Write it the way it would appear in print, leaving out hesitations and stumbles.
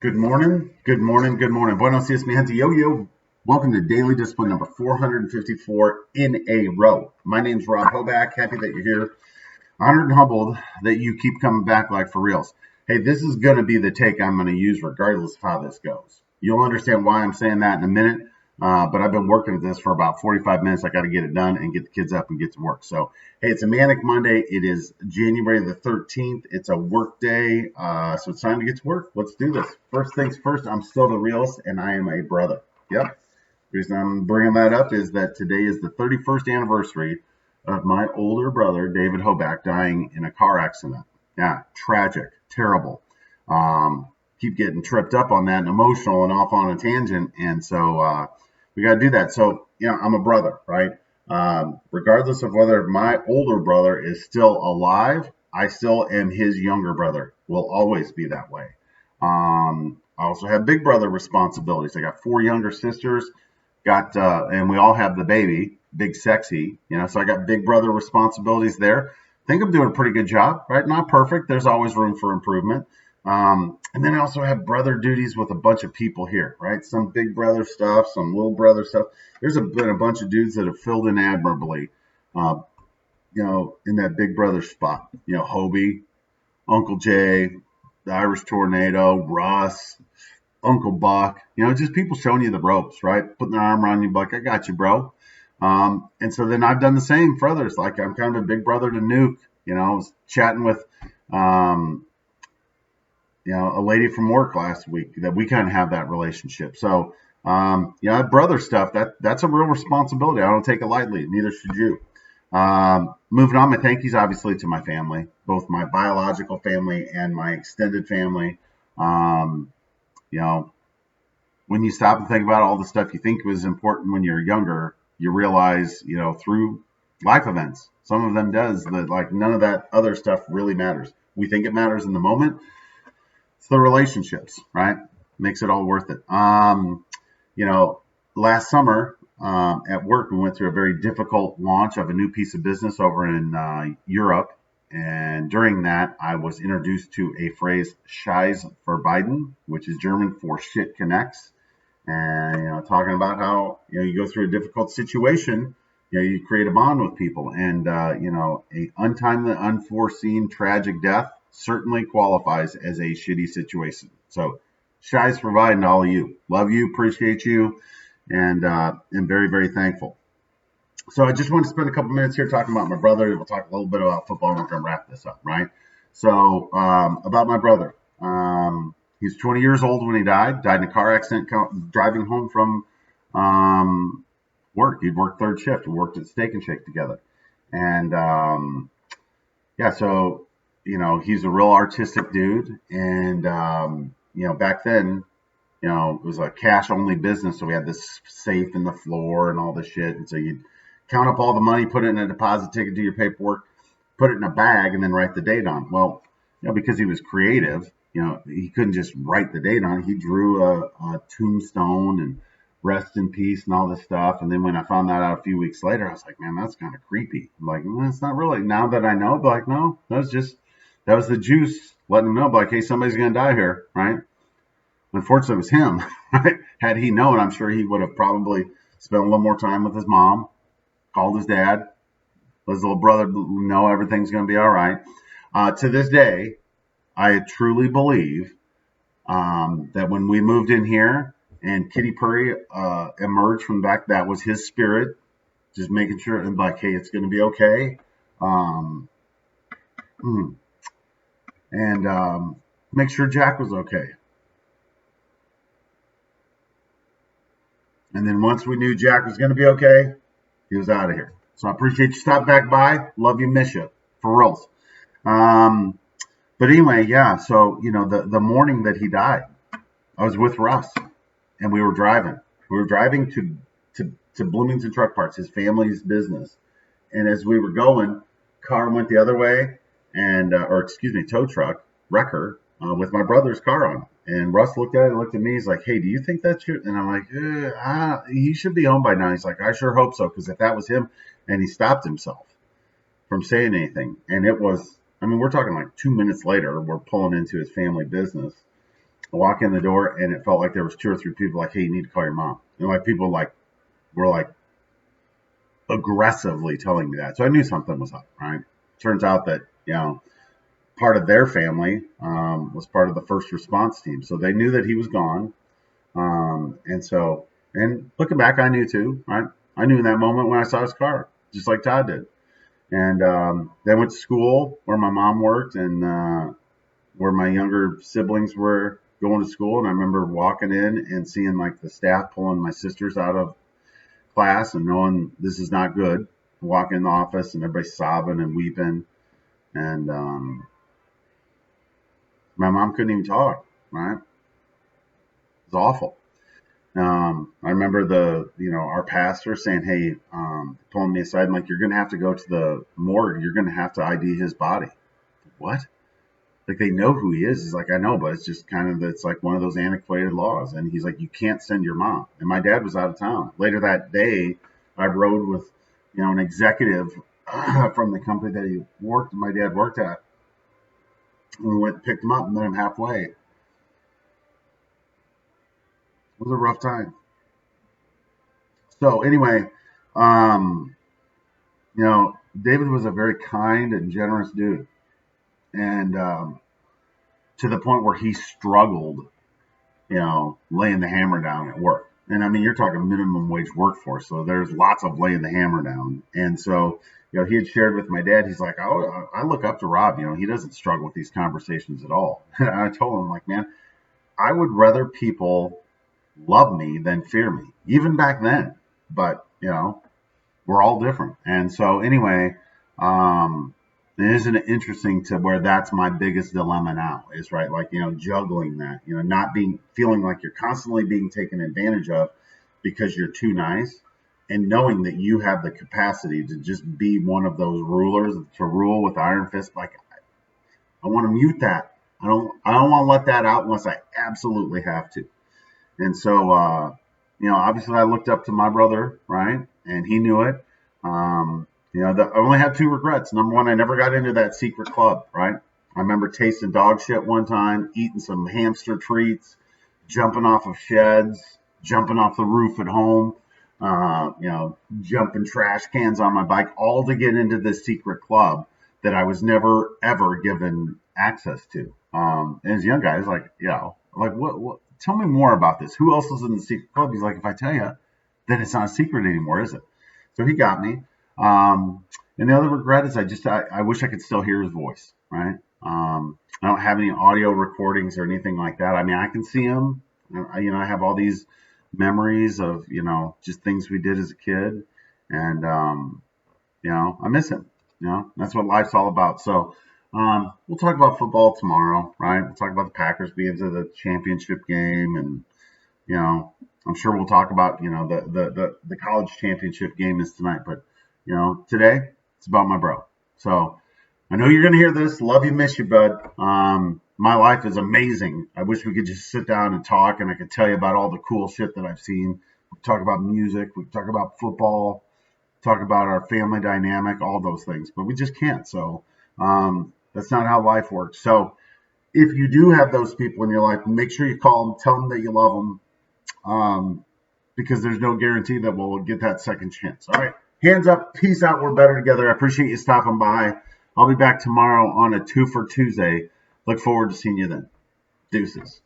Good morning, good morning, good morning. Buenos dias, mi gente. Yo, yo. Welcome to Daily Discipline number 454 in a row. My name's Rob Hoback. Happy that you're here. Honored and humbled that you keep coming back like for reals. Hey, this is going to be the take I'm going to use regardless of how this goes. You'll understand why I'm saying that in a minute. But I've been working at this for about 45 minutes. I got to get it done and get the kids up and get to work. So, hey, it's a manic Monday. It is January the 13th. It's a work day. So it's time to get to work. Let's do this. First things first, I'm still the realist and I am a brother. Yep. The reason I'm bringing that up is that today is the 31st anniversary of my older brother, David Hoback, dying in a car accident. Yeah, tragic, terrible. Keep getting tripped up on that and emotional and off on a tangent. And so we got to do that. So, I'm a brother, right? Regardless of whether my older brother is still alive, I still am his younger brother. Will always be that way. I also have big brother responsibilities. I got 4 younger sisters, and we all have the baby, big sexy, so I got big brother responsibilities there. I think I'm doing a pretty good job, right? Not perfect. There's always room for improvement. And then I also have brother duties with a bunch of people here, right? Some big brother stuff, some little brother stuff. There's been a bunch of dudes that have filled in admirably, uh, in that big brother spot. Hobie, Uncle Jay, the Irish Tornado, Russ, Uncle Buck, just people showing you the ropes, right? Putting their arm around you, like, I got you, bro. And so then I've done the same for others. Like I'm kind of a big brother to Nuke. I was chatting with, um, a lady from work last week that we kind of have that relationship. So, brother stuff, that's a real responsibility. I don't take it lightly. Neither should you. Moving on, my thank yous obviously to my family, both my biological family and my extended family. Um, you know, when you stop and think about all the stuff you think was important when you're younger, you realize, through life events, some of them does that, like none of that other stuff really matters. We think it matters in the moment. It's the relationships, right? Makes it all worth it. You know, Last summer at work, we went through a very difficult launch of a new piece of business over in Europe. And during that, I was introduced to a phrase, Scheiß for Biden, which is German for shit connects. And, talking about how, you go through a difficult situation, you create a bond with people. And, a untimely, unforeseen, tragic death certainly qualifies as a shitty situation. So, Scheiß for Biden to all of you. Love you, appreciate you, and am very, very thankful. So I just want to spend a couple minutes here talking about my brother. We'll talk a little bit about football, and we're going to wrap this up, right? So about my brother. He's 20 years old when he died. Died in a car accident driving home from work. He'd worked third shift. We worked at Steak and Shake together. And so he's a real artistic dude. And back then, it was a cash only business. So we had this safe in the floor and all this shit. And so you'd count up all the money, put it in a deposit ticket, do your paperwork, put it in a bag, and then write the date on. Well, because he was creative, he couldn't just write the date on it. He drew a tombstone and rest in peace and all this stuff. And then when I found that out a few weeks later, I was like, man, that's kind of creepy. I'm like, well, it's not really. Now that I know, but like, no, that was the juice letting him know, like, hey, somebody's going to die here, right? Unfortunately, it was him. Right? Had he known, I'm sure he would have probably spent a little more time with his mom, called his dad, let his little brother know everything's going to be all right. To this day, I truly believe that when we moved in here and Kitty Purry emerged from back, that was his spirit, just making sure and like, hey, it's going to be okay. And make sure Jack was okay. And then once we knew Jack was going to be okay, he was out of here. So I appreciate you stopping back by. Love you, miss you, for reals. But anyway, yeah. So the morning that he died, I was with Russ, and we were driving. We were driving to Bloomington Truck Parts, his family's business. And as we were going, car went the other way, and tow truck wrecker with my brother's car on it. And Russ looked at it and looked at me. He's like, hey, do you think that's you? And I'm like, he should be home by now. He's like, I sure hope so, because if that was him, and he stopped himself from saying anything. And it was, we're talking like 2 minutes later, we're pulling into his family business. I walk in the door, and it felt like there was 2 or 3 people like, hey, you need to call your mom. And like people like were like aggressively telling me that. So I knew something was up, right? Turns out that, part of their family was part of the first response team. So they knew that he was gone. And looking back, I knew too, right? I knew in that moment when I saw his car, just like Todd did. And then went to school where my mom worked and where my younger siblings were going to school. And I remember walking in and seeing like the staff pulling my sisters out of class and knowing this is not good. Walk in the office and everybody's sobbing and weeping. And my mom couldn't even talk, right? It was awful. I remember our pastor saying, hey, pulling me aside and like, you're going to have to go to the morgue. You're going to have to ID his body. What? Like, they know who he is. He's like, I know, but it's just it's like one of those antiquated laws. And he's like, you can't send your mom. And my dad was out of town. Later that day, I rode with, an executive from the company that my dad worked at. And we went and picked him up and met him halfway. It was a rough time. So anyway, David was a very kind and generous dude. And to the point where he struggled, laying the hammer down at work. And I mean, you're talking minimum wage workforce, so there's lots of laying the hammer down. And so, he had shared with my dad, he's like, oh, I look up to Rob, he doesn't struggle with these conversations at all. And I told him, like, man, I would rather people love me than fear me, even back then. But, we're all different. And so anyway, isn't it interesting to where that's my biggest dilemma now is, right? Like, juggling that, not feeling like you're constantly being taken advantage of because you're too nice, and knowing that you have the capacity to just be one of those rulers to rule with iron fist. Like, I want to mute that. I don't want to let that out unless I absolutely have to. And so, obviously I looked up to my brother, right? And he knew it. I only had 2 regrets. Number one, I never got into that secret club, right? I remember tasting dog shit one time, eating some hamster treats, jumping off of sheds, jumping off the roof at home, jumping trash cans on my bike, all to get into this secret club that I was never, ever given access to. And as a young guy, I was like, what? Tell me more about this. Who else is in the secret club? He's like, if I tell you, then it's not a secret anymore, is it? So he got me. And the other regret is I wish I could still hear his voice, right? I don't have any audio recordings or anything like that. I mean, I can see him. I have all these memories of, just things we did as a kid. And, I miss him. That's what life's all about. So we'll talk about football tomorrow, right? We'll talk about the Packers being to the championship game. And, I'm sure we'll talk about, the college championship game is tonight. But, today it's about my bro. So I know you're going to hear this. Love you, miss you, bud. My life is amazing. I wish we could just sit down and talk and I could tell you about all the cool shit that I've seen. We talk about music. We talk about football, talk about our family dynamic, all those things, but we just can't. So that's not how life works. So if you do have those people in your life, make sure you call them, tell them that you love them, because there's no guarantee that we'll get that second chance. All right. Hands up. Peace out. We're better together. I appreciate you stopping by. I'll be back tomorrow on a 2 for Tuesday. Look forward to seeing you then. Deuces.